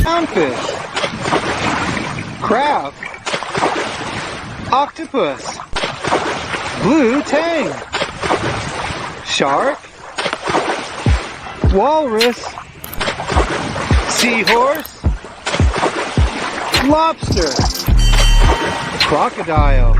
Clownfish, crab, octopus, blue tang, shark, walrus, seahorse, lobster, crocodile.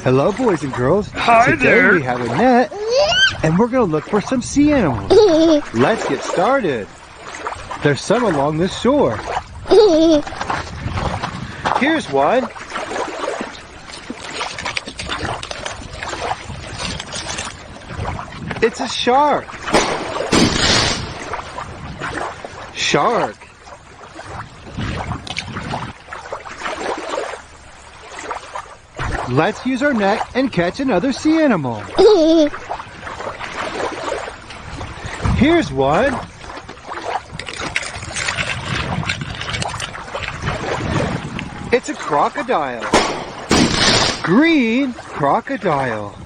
Hello, boys and girls. Hi Today there. we have a net, and we're going to look for some sea animals. Let's get started. There's some along the shore. Here's one. It's a shark. Shark. Let's use our net and catch another sea animal. Here's one. It's a crocodile. Green crocodile.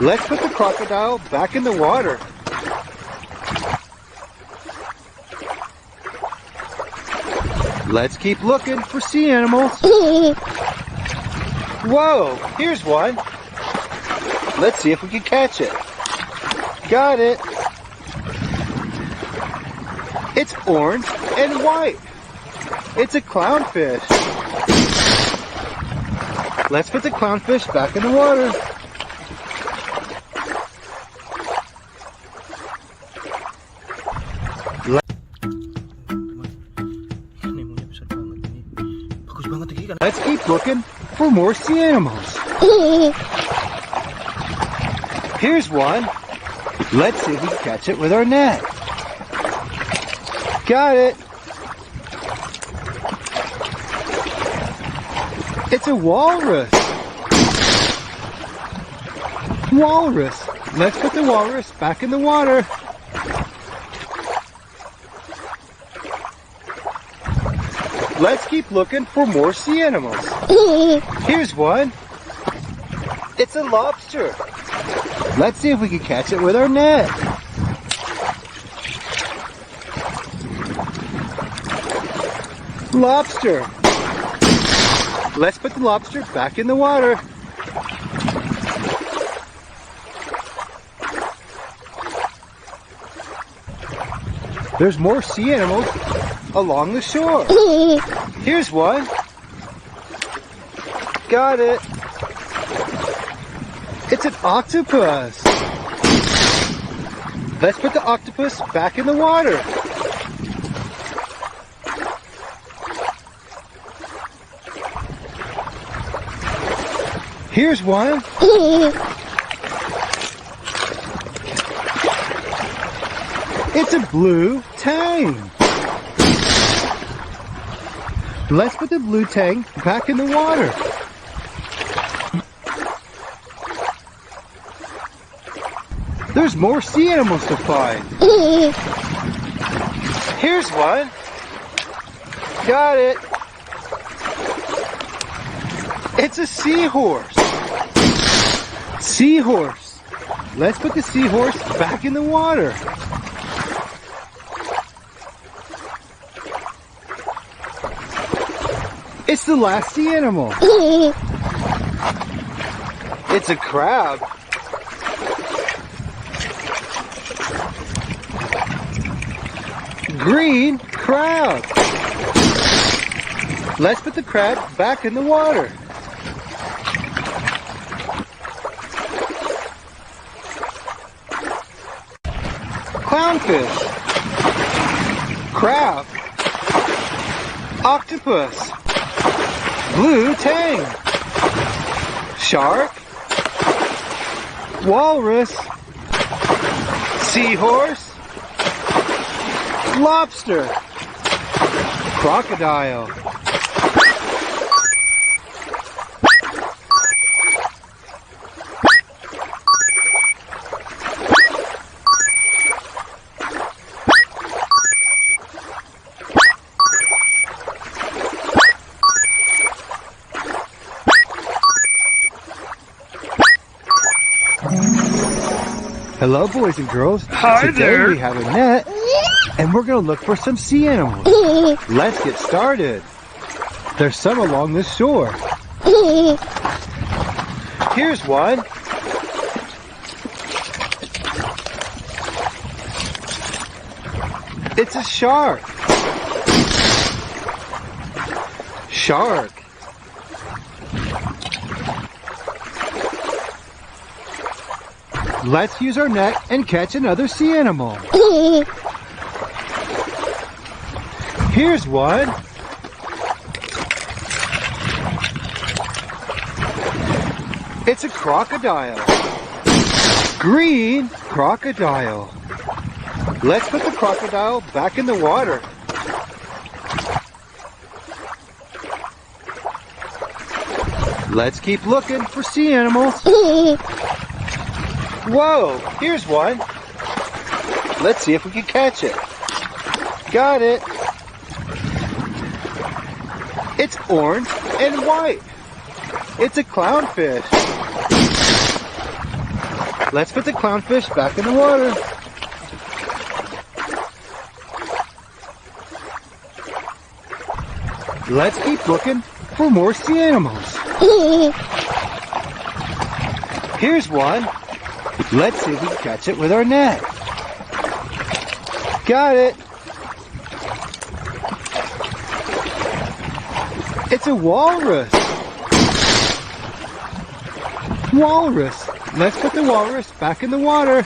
Let's put the crocodile back in the water. Let's keep looking for sea animals. Whoa, here's one. Let's see if we can catch it. Got it. It's orange and white. It's a clownfish. Let's put the clownfish back in the water. Let's keep looking for more sea animals. Here's one. Let's see if we can catch it with our net. Got it. It's a walrus. Walrus. Let's put the walrus back in the water. Let's keep looking for more sea animals. Here's one. It's a lobster. Let's see if we can catch it with our net. Lobster. Let's put the lobster back in the water. There's more sea animals along the shore. Here's one. Got it. It's an octopus. Let's put the octopus back in the water. Here's one. It's a blue tang. Let's put the blue tang back in the water. There's more sea animals to find. Here's one. Got it. It's a seahorse. Seahorse. Let's put the seahorse back in the water. It's the last sea animal. It's a crab. Green crab. Let's put the crab back in the water. Clownfish. Crab. Octopus. Blue tang. Shark. Walrus. Seahorse. Lobster. Crocodile. Hello, boys and girls. Hi Today there. we have a net, and we're going to look for some sea animals. Let's get started. There's some along the shore. Here's one. It's a shark. Shark. Let's use our net and catch another sea animal. Here's one. It's a crocodile. Green crocodile. Let's put the crocodile back in the water. Let's keep looking for sea animals. Whoa, here's one. Let's see if we can catch it. Got it. It's orange and white. It's a clownfish. Let's put the clownfish back in the water. Let's keep looking for more sea animals. Here's one. Let's see if we can catch it with our net. Got it. It's a walrus. Walrus. Let's put the walrus back in the water.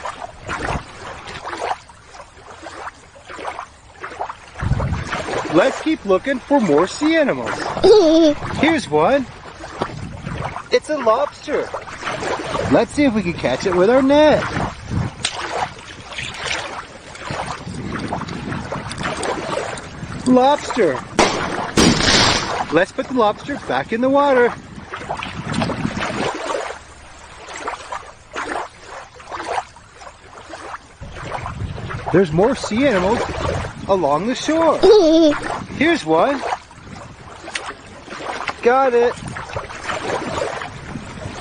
Let's keep looking for more sea animals. Here's one. It's a lobster. Let's see if we can catch it with our net. Lobster. Let's put the lobster back in the water. There's more sea animals along the shore. Here's one. Got it.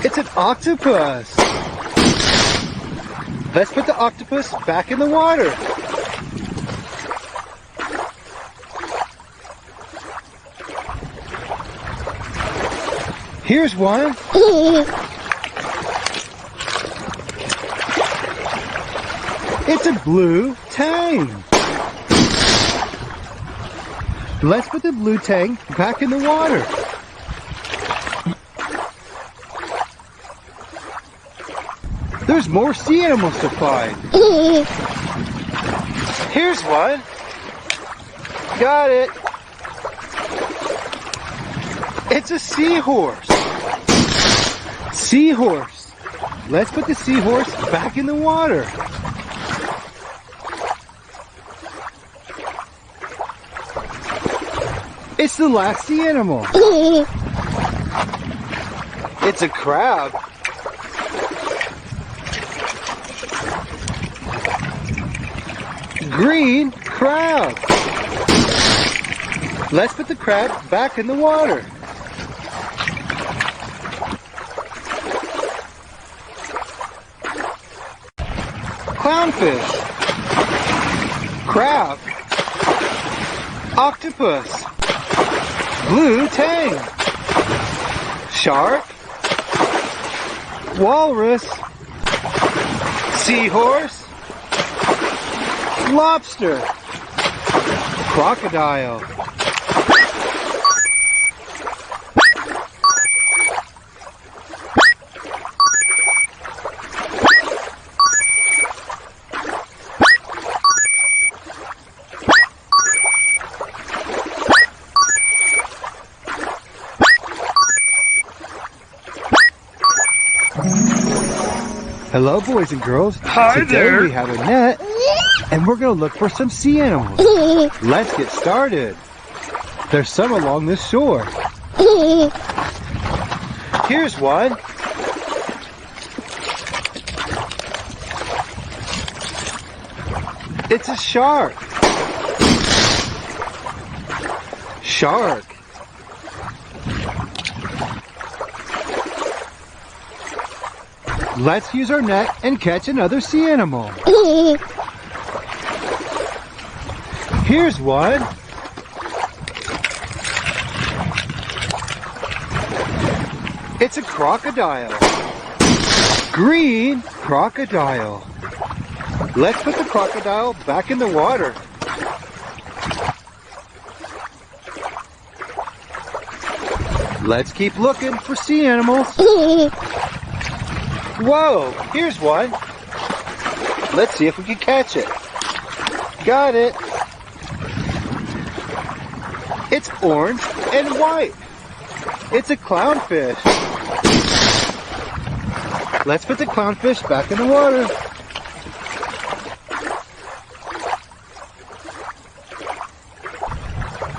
It's an octopus. Let's put the octopus back in the water. Here's one. It's a blue tang. Let's put the blue tang back in the water. There's more sea animals to find. Here's one. Got it. It's a seahorse. Seahorse. Let's put the seahorse back in the water. It's the last sea animal. It's a crab. Green crab. Let's put the crab back in the water. Clownfish. Crab. Octopus. Blue tang. Shark. Walrus. Seahorse. Lobster. Crocodile. Hello, boys and girls. Hi Today there. we have a net, and we're going to look for some sea animals. Let's get started. There's some along the shore. Here's one. It's a shark. Shark. Let's use our net and catch another sea animal. Here's one. It's a crocodile. Green crocodile. Let's put the crocodile back in the water. Let's keep looking for sea animals. Whoa, here's one. Let's see if we can catch it. Got it. It's orange and white. It's a clownfish. Let's put the clownfish back in the water.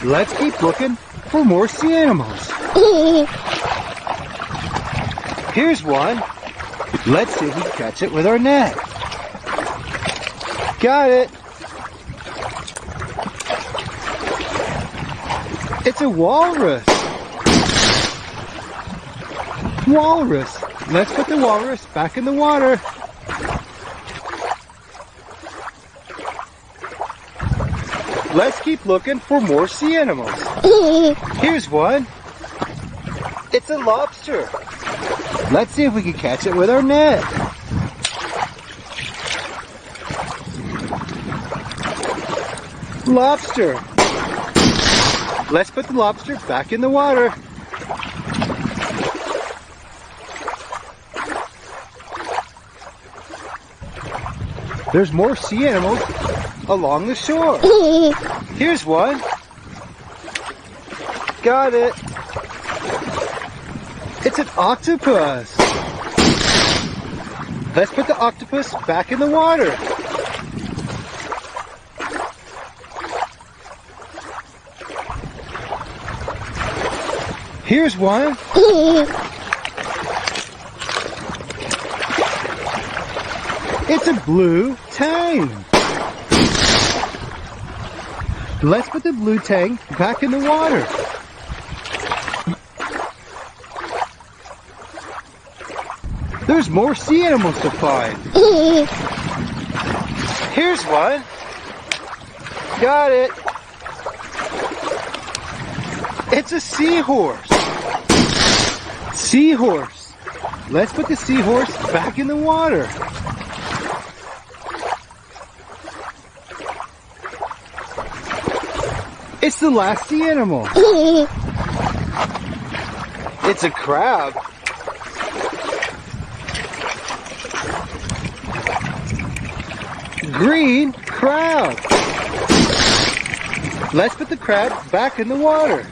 Let's keep looking for more sea animals. Here's one. Let's see if we can catch it with our net. Got it. It's a walrus. Walrus. Let's put the walrus back in the water. Let's keep looking for more sea animals. Here's one. It's a lobster. Let's see if we can catch it with our net. Lobster. Let's put the lobster back in the water. There's more sea animals along the shore. Here's one. Got it. It's an octopus. Let's put the octopus back in the water. Here's one. It's a blue tang. Let's put the blue tang back in the water. There's more sea animals to find. Here's one. Got it. It's a seahorse. Seahorse. Let's put the seahorse back in the water. It's the last sea animal. It's a crab. Green crab. Let's put the crab back in the water.